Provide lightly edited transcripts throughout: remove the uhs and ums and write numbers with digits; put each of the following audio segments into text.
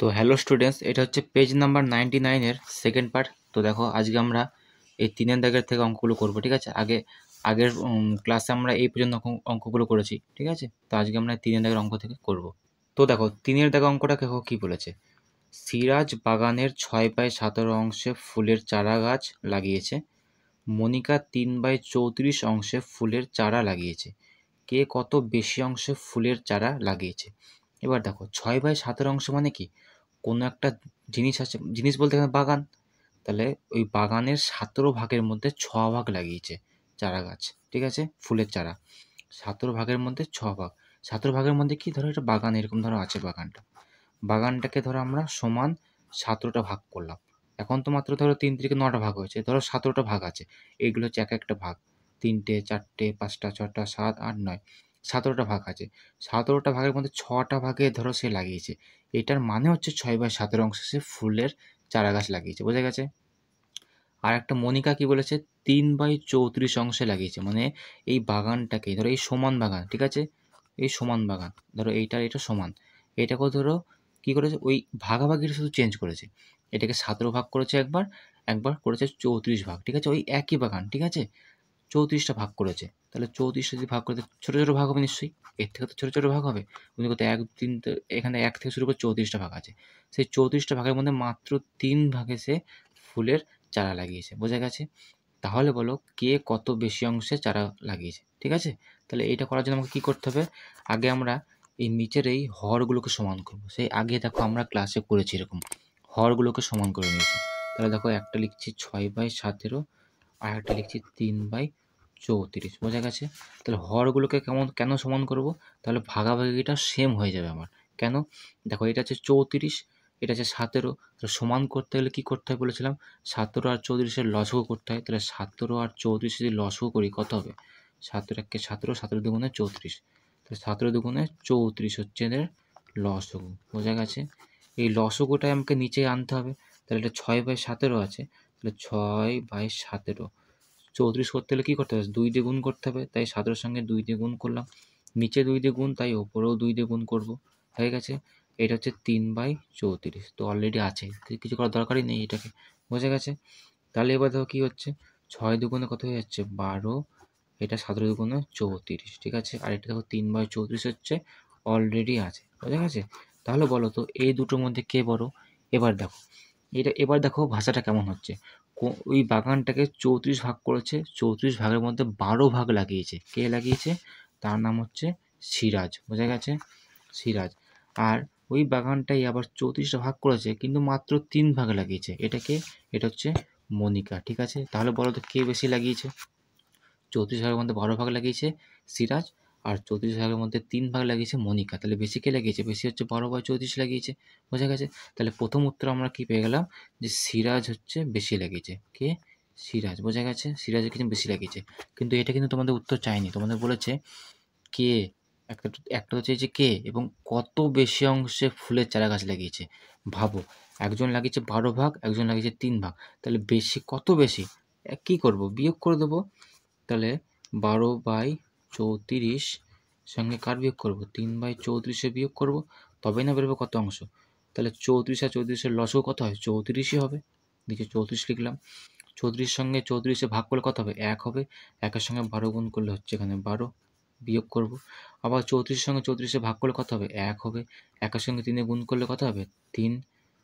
তো hello students, এটা হচ্ছে পেজ নাম্বার 99 এর সেকেন্ড পার্ট। তো দেখো, আজকে আমরা এই 3 দাগের থেকে অঙ্কগুলো করব, ঠিক আছে। আগের ক্লাসে আমরা এই পর্যন্ত অঙ্কগুলো করেছি, ঠিক আছে। তো আজকে আমরা 3 দাগের অঙ্ক থেকে করব। তো দেখো, 3 দাগের অঙ্কটা দেখো কি বলেছে। সিরাজ বাগানের 6/17 অংশে ফুলের চারা গাছ লাগিয়েছে। মনিকা 3/34 অংশে ফুলের চারা লাগিয়েছে। কে কত বেশি অংশে ফুলের চারা লাগিয়েছে? এবার দেখো, 6/17 অংশ মানে কি? কোনো একটা জিনিস আছে, জিনিস বলতে এখানে বাগান। তাহলে ওই বাগানের 17 ভাগের মধ্যে 6 ভাগ লাগিয়েছে চারা গাছ, ঠিক আছে, ফুলের চারা। 17 ভাগের মধ্যে 6 ভাগ। 17 ভাগের মধ্যে কি, ধরো এটা বাগান, এরকম ধরো আছে বাগানটাকে ধরো আমরা সমান 17টা ভাগ করলাম। এখন তো মাত্র ধরো 3 থেকে 9টা ভাগ হয়েছে, ধরো 17টা ভাগ আছে। এইগুলো হচ্ছে এক একটা ভাগ, 3টে 4টে 5টা 6টা 7 8 9, 17টা ভাগ আছে। 17টা ভাগের মধ্যে 6টা ভাগে ধরো সে লাগিয়েছে। এটার মানে হচ্ছে 6/17 অংশে সে ফুলের চারা গাছ লাগিয়েছে, বোঝা গেছে। আর একটা মনিকা কি বলেছে, 3/34 অংশে লাগিয়েছে। মানে এই বাগানটাকে ধরো, এই সমান বাগান, ঠিক আছে, এই সমান বাগান ধরো, এটা সমান, এটাকেও ধরো কি করেছে, ওই ভাগাভাগিটা শুধু চেঞ্জ করেছে। এটাকে 17 ভাগ করেছে একবার, একবার করেছে 34 ভাগ, ঠিক আছে, ওই একই বাগান, ঠিক আছে, 34টা ভাগ করেছে। তাহলে 34টা যদি ভাগ করে, ছোটো ছোটো ভাগ হবে নিশ্চয়ই, এর থেকে তো ছোটো ছোটো ভাগ হবে। তুমি কত 1 3, এখানে 1 থেকে শুরু করে 34টা ভাগ আছে। সেই 34টা ভাগের মধ্যে মাত্র 3 ভাগে সে ফুলের চারা লাগিয়েছে, বোঝা গেছে। তাহলে বলো কে কত বেশি অংশে চারা লাগিয়েছে, ঠিক আছে। তাহলে এইটা করার জন্য আমাকে কী করতে হবে, আগে আমরা এই নিচের এই হরগুলোকে সমান করব। সেই আগে দেখো আমরা ক্লাসে করেছি এরকম, হরগুলোকে সমান করে নিয়েছি। তাহলে দেখো, একটা লিখছি 6/17 আর একটা লিখছি 3/34, বোঝা গেছে। তাহলে হরগুলোকে কেন সমান করব? তাহলে ভাগাভাগিটা সেম হয়ে যাবে আমার। কেন? দেখো, এটা হচ্ছে 34, এটা হচ্ছে 17। তাহলে সমান করতে হলে কী করতে হয় বলেছিলাম, 17 আর 34-এর লসাগু করতে হয়। তাহলে 17 আর 34 যদি লসাগু করি কত হবে? 17 একে 17, 17 দুগুণে 34। তাহলে 17 দুগুণে 34 হচ্ছে এদের লসাগু, বোঝা গেছে। এই লসাগুটাই আমাকে নিচে আনতে হবে। তাহলে এটা 6/17 আছে, তাহলে 6/17 34 করতে হলে কী করতে হবে? 2 দিয়ে গুণ করতে হবে। তাই 17-এর সঙ্গে 2 দিয়ে গুণ করলাম। নিচে 2 দিয়ে গুণ, তাই ওপরেও 2 দিয়ে গুণ করব। হয়ে গেছে। এটা হচ্ছে 3/34, তো অলরেডি আছে, কিছু করার দরকারই নেই এটাকে, বোঝা গেছে। তাহলে এবার দেখো কী হচ্ছে, 6 দুগুণে কত হয়ে যাচ্ছে? 12, এটা 17 দুগুণে 34, ঠিক আছে। আর এটা দেখো 3/34 হচ্ছে, অলরেডি আছে, বোঝা গেছে। তাহলে বলো তো এই দুটোর মধ্যে কে বড়? এবার দেখো ভাষাটা কেমন হচ্ছে। ওই বাগানটাকে 34 ভাগ করেছে, 34 ভাগের মধ্যে 12 ভাগ লাগিয়েছে। কে লাগিয়েছে? তার নাম হচ্ছে সিরাজ, বোঝা গেছে, সিরাজ। আর ওই বাগানটাই আবার 34টা ভাগ করেছে, কিন্তু মাত্র 3 ভাগ লাগিয়েছে। এটা হচ্ছে মনিকা, ঠিক আছে। তাহলে বলো তো কে বেশি লাগিয়েছে? 34 ভাগের মধ্যে 12 ভাগ লাগিয়েছে সিরাজ, আর 34 ভাগের মধ্যে 3 ভাগ লাগিয়েছে মনিকা। তাহলে বেশি কে লাগিয়েছে? বেশি হচ্ছে 12/34 লাগিয়েছে, বোঝা গেছে। তাহলে প্রথম উত্তর আমরা কি পেয়ে গেলাম, যে সিরাজ হচ্ছে বেশি লাগিয়েছে। কে? সিরাজ, বোঝা গেছে, সিরাজ কিন্তু বেশি লাগিয়েছে। কিন্তু এটা কিন্তু তোমাদের উত্তর চাইনি, তোমাদের বলেছে কে, একটা তো চেয়েছে কে এবং কত বেশি অংশে ফুলের চারা গাছ লাগিয়েছে। ভাবো, একজন লাগিয়েছে 12 ভাগ, একজন লাগিয়েছে 3 ভাগ, তাহলে বেশি কত বেশি? কী করব, বিয়োগ করে দেবো। তাহলে 12/34 সঙ্গে কার বিয়োগ করব? 3/34 বিয়োগ করব, তবেই না বেরোবে কত অংশ। তাহলে 34 আর 34-এর লসাগু কত হয়? 34ই হবে। নিচে 34 লিখলাম। 34 সঙ্গে 34 ভাগ করলে কত হবে? 1 হবে। 1-এর সঙ্গে 12 গুণ করলে হচ্ছে এখানে 12, বিয়োগ করব। আবার 34 সঙ্গে 34 ভাগ করলে কত হবে? 1 হবে। 1-এর সঙ্গে 3 গুণ করলে কত হবে? 3,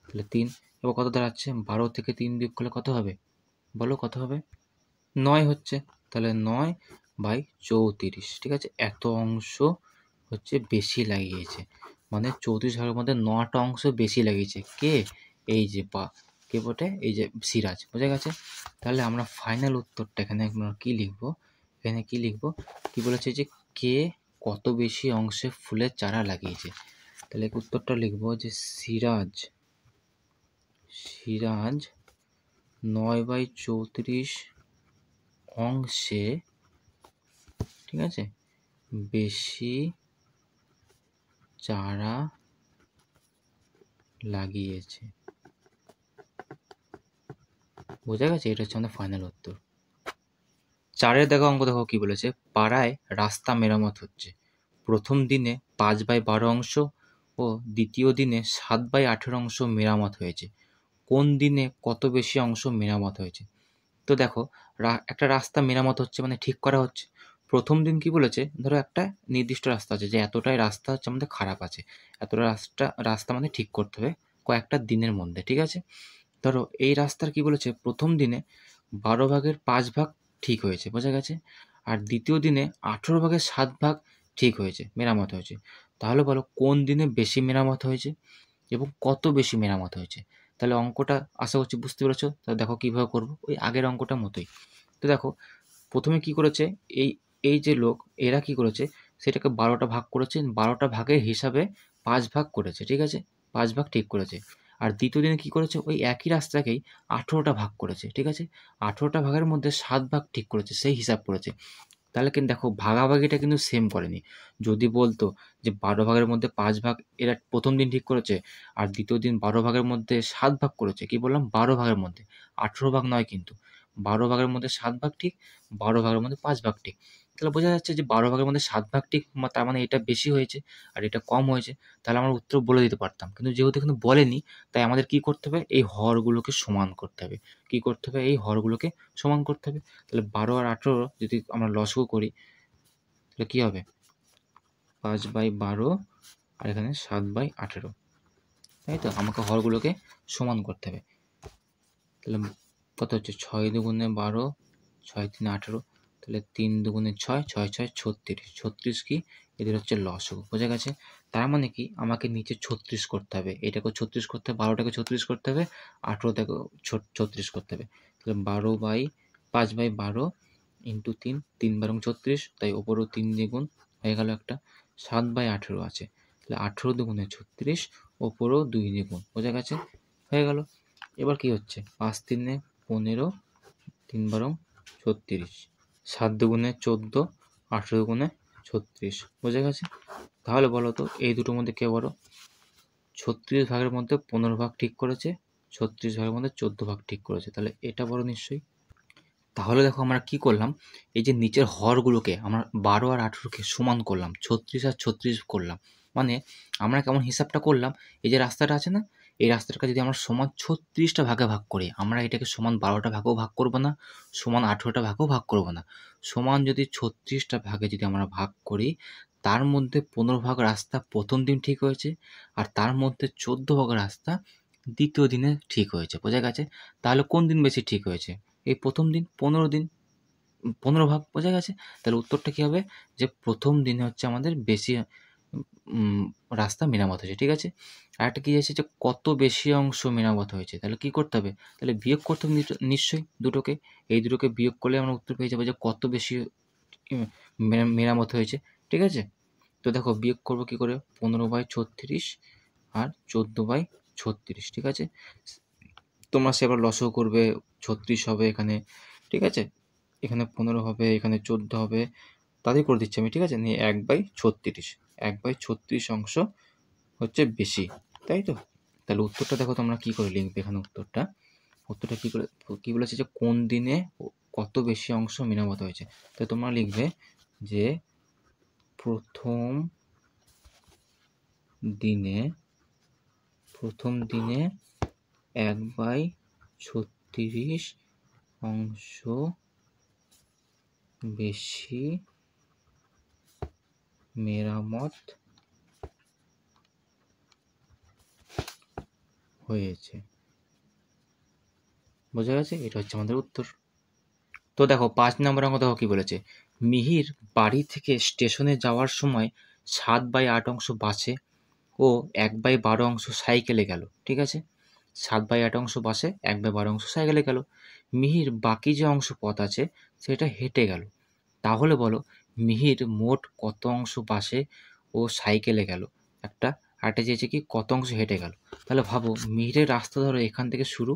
তাহলে 3। এবার কত দাঁড়াচ্ছে? 12 থেকে 3 বিয়োগ করলে কত হবে? বলো কত হবে? 9 হচ্ছে। তাহলে 9/34, ঠিক আছে। এত অংশ হচ্ছে বেশি লাগিয়েছে, মানে 34 ভাগের মধ্যে 9টা অংশ বেশি লাগিয়েছে। কে? এই যে কে বটে? এই যে সিরাজ, বোঝা গেছে। তাহলে আমরা ফাইনাল উত্তরটা এখানে আমরা কী লিখব? এখানে কী লিখব? কী বলেছে, যে কে কত বেশি অংশে ফুলের চারা লাগিয়েছে। তাহলে উত্তরটা লিখব যে সিরাজ 9/34 অংশে, ঠিক আছে, বেশি চারা লাগিয়েছে, বোঝা গেছে। এটা হচ্ছে আমাদের ফাইনাল উত্তর। 4-এর দেখা অঙ্ক দেখো কি বলেছে। পাড়ায় রাস্তা মেরামত হচ্ছে। প্রথম দিনে 5/12 অংশ ও দ্বিতীয় দিনে 7/18 অংশ মেরামত হয়েছে। কোন দিনে কত বেশি অংশ মেরামত হয়েছে? তো দেখো, একটা রাস্তা মেরামত হচ্ছে মানে ঠিক করা হচ্ছে। প্রথম দিন কি বলেছে, ধরো একটা নির্দিষ্ট রাস্তা আছে যে এতটাই রাস্তা হচ্ছে আমাদের খারাপ আছে, এতটা রাস্তা মানে ঠিক করতে হবে কয়েকটা দিনের মধ্যে, ঠিক আছে? ধরো এই রাস্তার কি বলেছে, প্রথম দিনে 12/5 ঠিক হয়েছে, বোঝা গেছে? আর দ্বিতীয় দিনে 18/7 ঠিক হয়েছে, মেরামত হয়েছে। তাহলে বলো কোন দিনে বেশি মেরামত হয়েছে এবং কত বেশি মেরামত হয়েছে? তাহলে অঙ্কটা আশা করছি বুঝতে পেরেছো। তাহলে দেখো কীভাবে করবো, ওই আগের অঙ্কটার মতোই। তো দেখো প্রথমে কি করেছে, এই এই যে লোক এরা কি করেছে, সেটাকে 12টা ভাগ করেছে, 12টা ভাগের হিসাবে 5 ভাগ করেছে, ঠিক আছে? 5 ভাগ ঠিক করেছে। আর দ্বিতীয় দিনে কি করেছে, ওই একই রাস্তাকেই 18টা ভাগ করেছে, ঠিক আছে? 18টা ভাগের মধ্যে 7 ভাগ ঠিক করেছে, সেই হিসাব করেছে। তাহলে কিন্তু দেখো ভাগাভাগিটা কিন্তু সেম করেনি। যদি বলতো যে 12 ভাগের মধ্যে 5 ভাগ এরা প্রথম দিন ঠিক করেছে, আর দ্বিতীয় দিন 12 ভাগের মধ্যে 7 ভাগ করেছে, কি বললাম 12 ভাগের মধ্যে, 18 ভাগ নয় কিন্তু। 12 ভাগের মধ্যে 7 ভাগ ঠিক, 12 ভাগের মধ্যে 5 ভাগ ঠিক। তাহলে বোঝা যাচ্ছে যে 12 ভাগের মধ্যে 7 ভাগ ঠিক, তার মানে এটা বেশি হয়েছে আর এটা কম হয়েছে। তাহলে আমরা উত্তর বলে দিতে পারতাম, কিন্তু যেহেতু এখানে বলেনি, তাই আমাদের কি করতে হবে, এই হরগুলোকে সমান করতে হবে। কি করতে হবে, এই হরগুলোকে সমান করতে হবে। তাহলে 12 আর 18 যদি আমরা লসগু করি, তাহলে কী হবে, 5/12 আর এখানে 7/18, তাই তো? আমাকে হরগুলোকে সমান করতে হবে। তাহলে কত হচ্ছে, 6 দুগুণে 12, 6 3 18, তাহলে 3 দুগুণে 6, 6 6 36, 36 কি এদের হচ্ছে লসগু, বোঝা গেছে? তার মানে কি আমাকে নিচে 36 করতে হবে, এটাকেও 36 করতে হবে, 12টাকে 36 করতে হবে, 18টাকেও 36 করতে হবে। তাহলে 5/12 ইন্টু 3, 3 12 36, তাই ওপরেও 3 দ্বিগুণ হয়ে গেল একটা, 7/18 আছে। তাহলে 18 দুগুণে 36, ওপরেও 2 দ্বিগুণ, বোঝা গেছে? হয়ে গেল। এবার কি হচ্ছে, 5 3 15, 3 12 36, 7 দুগুণে 14, 18 দুগুণে 36, বোঝা গেছে? তাহলে বলো তো এই দুটোর মধ্যে কে বড়? 36 ভাগের মধ্যে 15 ভাগ ঠিক করেছে, 36 ভাগের মধ্যে 14 ভাগ ঠিক করেছে, তাহলে এটা বড় নিশ্চয়ই। তাহলে দেখো আমরা কি করলাম, এই যে নিচের হরগুলোকে আমরা 12 আর 18কে সমান করলাম, 36 আর 36 করলাম। মানে আমরা কেমন হিসাবটা করলাম, এই যে রাস্তাটা আছে না, এই রাস্তাটাকে যদি আমরা সমান 36টা ভাগে ভাগ করি, আমরা এটাকে সমান 12টা ভাগেও ভাগ করব না, সমান 18টা ভাগেও ভাগ করব না, সমান যদি 36টা ভাগে যদি আমরা ভাগ করি, তার মধ্যে 15 ভাগ রাস্তা প্রথম দিন ঠিক হয়েছে, আর তার মধ্যে 14 ভাগ রাস্তা দ্বিতীয় দিনে ঠিক হয়েছে, বোঝা গেছে? তাহলে কোন দিন বেশি ঠিক হয়েছে, এই প্রথম দিন। 15 দিন, 15 ভাগ, বোঝা গেছে? তাহলে উত্তরটা কী হবে, যে প্রথম দিনে হচ্ছে আমাদের বেশি রাস্তা মেরামত হয়েছে, ঠিক আছে? আরেকটা কী আছে, যে কত বেশি অংশ মেরামত হয়েছে, তাহলে কী করতে হবে, তাহলে বিয়োগ করতে হবে নিশ্চয়ই দুটোকে। এই দুটোকে বিয়োগ করলে আমরা উত্তর পেয়ে যাবো যে কত বেশি মেরামত হয়েছে, ঠিক আছে? তো দেখো বিয়োগ করবো কী করে, 15/36 আর 14/36, ঠিক আছে? তোমরা সেবার লসও করবে, 36 হবে এখানে, ঠিক আছে? এখানে 15 হবে, এখানে 14 হবে, তাতেই করে দিচ্ছি আমি, ঠিক আছে? নিয়ে 1/36, 1/36 অংশ হচ্ছে বেশি, তাই তো? তাহলে উত্তরটা দেখো তোমরা কী করে লিখবে, এখানে উত্তরটা কী করে, কী বলেছে, যে কোন দিনে কত বেশি অংশ মেরামত হয়েছে। তো তোমরা লিখবে যে প্রথম দিনে 1/36 অংশ বেশি মেরামত হয়েছে, বোঝা গেছে? এটা হচ্ছে আমাদের উত্তর। তো দেখো 5 নম্বর অঙ্ক দেখো কী বলেছে, মিহির বাড়ি থেকে স্টেশনে যাওয়ার সময় 7/8 অংশ বাসে ও 1/12 অংশ সাইকেলে গেল, ঠিক আছে? 7/8 অংশ বাসে, 1/12 অংশ সাইকেলে গেল। মিহির বাকি যে অংশ পথ আছে সেটা হেঁটে গেল। তাহলে বলো মিহির মোট কত অংশ বাসে ও সাইকেলে গেল, একটা, আরেকটা চেয়েছে কি কত অংশ হেঁটে গেল। তাহলে ভাবো মিহিরের রাস্তা ধরো এখান থেকে শুরু,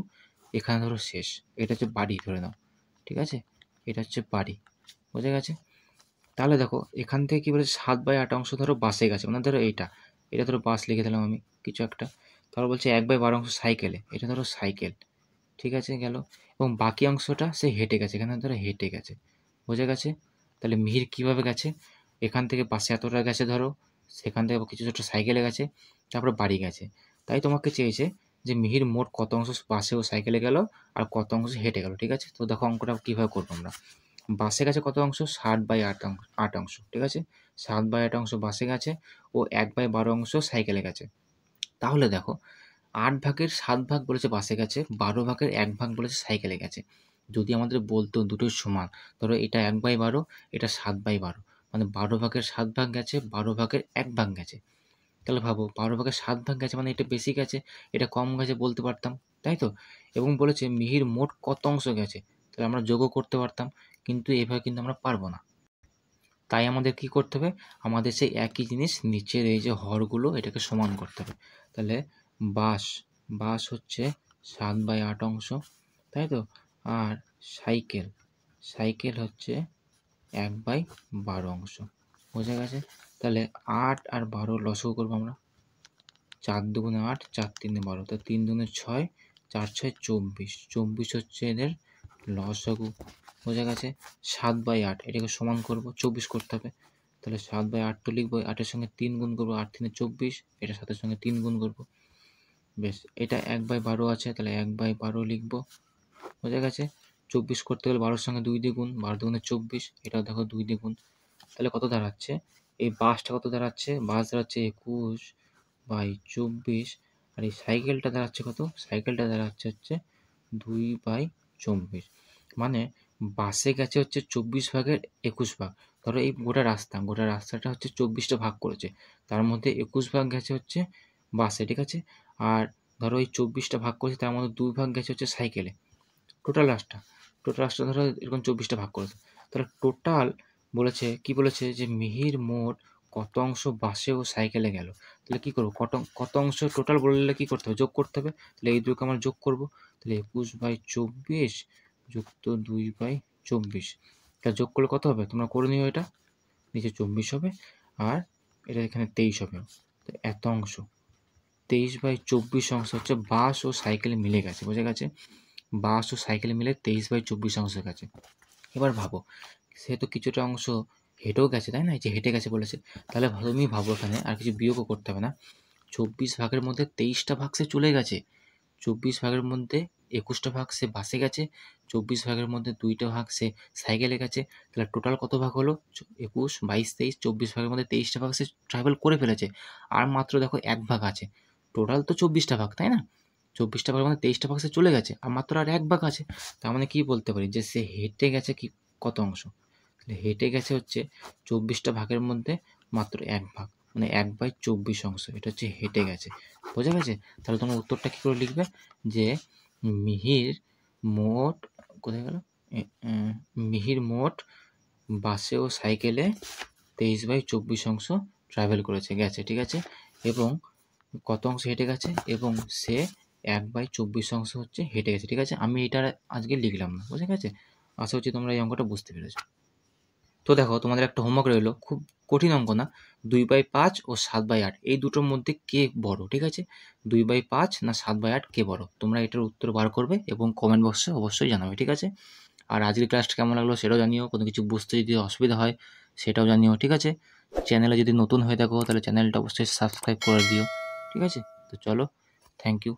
এখানে ধরো শেষ, এটা হচ্ছে বাড়ি ধরে নাও, ঠিক আছে? এটা হচ্ছে বাড়ি, বোঝা গেছে? তাহলে দেখো এখান থেকে কী বলেছে, 7/8 অংশ ধরো বাসে গেছে, মানে ধরো এটা ধরো বাস লিখে দিলাম আমি কিছু একটা। তারপর বলছে 1/12 অংশ সাইকেলে, এটা ধরো সাইকেল, ঠিক আছে গেল। এবং বাকি অংশটা সে হেঁটে গেছে, এখানে ধরো হেঁটে গেছে, বোঝা গেছে? তাহলে মিহির কীভাবে গেছে, এখান থেকে বাসে এতটা গেছে ধরো, সেখান থেকে কিছু একটা সাইকেলে গেছে, তারপরে বাড়ি গেছে। তাই তোমাকে চেয়েছে যে মিহির মোট কত অংশ বাসে ও সাইকেলে গেল আর কত অংশ হেঁটে গেল, ঠিক আছে? তো দেখো অঙ্কটা কীভাবে করবো আমরা। বাসে গেছে কত অংশ? 7/8 অংশ, ঠিক আছে? 7/8 অংশ বাসে গেছে ও 1/12 অংশ সাইকেলে গেছে। তাহলে দেখো 8 ভাগের 7 ভাগ বলেছে বাসে গেছে, 12 ভাগের 1 ভাগ বলেছে সাইকেলে গেছে। যদি আমাদের বলতো দুটোই সমান, ধরো এটা 1/12, এটা 7/12, মানে 12 ভাগের 7 ভাগ গেছে, 12 ভাগের 1 ভাগ গেছে। তাহলে ভাবো 12 ভাগের 7 ভাগ গেছে মানে এটা বেশি গেছে, এটা কম গেছে বলতে পারতাম, তাই তো? এবং বলেছে মিহির মোট কত অংশ গেছে, তাহলে আমরা যোগও করতে পারতাম, কিন্তু এভাবে কিন্তু আমরা পারবো না। তাই আমাদের কি করতে হবে, আমাদের সেই একই জিনিস নিচের এই যে হরগুলো এটাকে সমান করতে হবে। তাহলে বাস হচ্ছে 7/8 অংশ, তাই তো? আর সাইকেল হচ্ছে 1/12 অংশ। বোঝা গেছে? তাহলে 8 আর 12 লসাগু করবো আমরা। 4 দুগুণে 8, 4 তিনে 12, তা 3 দুগুণে 6, 4 6 24, 24 হচ্ছে এদের লসাগু। বোঝা গেছে? 7/8 এটাকে সমান করব, 24 করতে হবে। তাহলে 7/8 তো লিখবো, 8-এর সঙ্গে 3 গুণ করবো, 8 3 24, এটা 7-এর সঙ্গে 3 গুণ করবো। বেশ, এটা 1/12 আছে, তাহলে 1/12 লিখবো। বোঝা গেছে? 24 করতে গেলে 12-এর সঙ্গে 2 দিয়ে গুণ, 12 দুগুণে 24, এটাও দেখো 2 দিয়ে গুণ। তাহলে কত দাঁড়াচ্ছে? এই বাসটা কত দাঁড়াচ্ছে? বাস দাঁড়াচ্ছে 21/24, আর এই সাইকেলটা দাঁড়াচ্ছে কত? সাইকেলটা দাঁড়াচ্ছে হচ্ছে 2/24। মানে বাসে গেছে হচ্ছে 24 ভাগের 21 ভাগ। ধরো এই গোটা রাস্তাটা হচ্ছে 24টা ভাগ করেছে, তার মধ্যে 21 ভাগ গেছে হচ্ছে বাসে, ঠিক আছে? আর ধরো এই 24টা ভাগ করেছে, তার মধ্যে 2 ভাগ গেছে হচ্ছে সাইকেলে। টোটাল রাস্তা ধরো এরকম 24টা ভাগ করেছে। তাহলে টোটাল বলেছে, কি বলেছে যে মিহির মোট কত অংশ বাসে ও সাইকেলে গেল। তাহলে কী করবো, কত অংশ টোটাল বললে কী করতে হবে, যোগ করতে হবে। তাহলে এই দুটোকে আমরা যোগ করবো। তাহলে 21/24 যুক্ত 2/24, এটা যোগ করলে কত হবে তোমরা করে নিও। এটা নিচে 24 হবে আর এটা এখানে 23 হবে। তো এত অংশ 23/24 অংশ হচ্ছে বাস ও সাইকেলে মিলে গেছে। বোঝা গেছে? বাস ও সাইকেলে মিলে 23/24 অংশ গেছে। এবার ভাবো, সে তো কিছুটা অংশ হেঁটেও গেছে, তাই না? এই যে হেঁটে গেছে বলেছে, তাহলে তুমি ভাবো এখানে আর কিছু বিয়োগও করতে হবে না। 24 ভাগের মধ্যে 23টা ভাগ সে চলে গেছে, 24 ভাগের মধ্যে 21টা ভাগ সে বাসে গেছে, 24 ভাগের মধ্যে 2টা ভাগ সে সাইকেলে গেছে। তাহলে টোটাল কত ভাগ হলো? 21, 22, 23, 24 ভাগের মধ্যে 23টা ভাগ সে ট্রাভেল করে ফেলেছে, আর মাত্র দেখো 1 ভাগ আছে। টোটাল তো 24টা ভাগ, তাই না? 24টা ভাগের মধ্যে 23টা ভাগ সে চলে গেছে, আর মাত্র আর 1 ভাগ আছে। তার মানে কি বলতে পারি যে সে হেঁটে গেছে কি কত অংশ? তাহলে হেঁটে গেছে হচ্ছে 24টা ভাগের মধ্যে মাত্র 1 ভাগ, মানে 1/24 অংশ, এটা হচ্ছে হেঁটে গেছে। বোঝা গেছে? তাহলে তোমার উত্তরটা কী করে লিখবে, যে মিহির মোট কোথায় গেল, মিহির মোট বাসে ও সাইকেলে 23/24 অংশ ট্রাভেল গেছে, ঠিক আছে? এবং কত অংশ হেঁটে গেছে, এবং সে 1/24 অংশ হচ্ছে হেঁটে গেছে, ঠিক আছে? আমি এটা আজকে লিখলাম না। বুঝে গেছে? আশা করছি তোমরা এই অঙ্কটা বুঝতে পেরেছো। তো দেখো তোমাদের একটা হোমওয়ার্ক রইলো, খুব কঠিন অঙ্ক না। 2/5 ও 7/8 এই দুটোর মধ্যে কে বড়, ঠিক আছে? 2/5 না 7/8 কে বড়, তোমরা এটার উত্তর বার করবে এবং কমেন্ট বক্সে অবশ্যই জানাবে, ঠিক আছে? আর আজকের ক্লাসটা কেমন লাগলো সেটাও জানিও, কোনো কিছু বুঝতে যদি অসুবিধা হয় সেটাও জানিও, ঠিক আছে? চ্যানেলে যদি নতুন হয়ে থাকো তাহলে চ্যানেলটা অবশ্যই সাবস্ক্রাইব করে দিও, ঠিক আছে? তো চলো, থ্যাংক ইউ।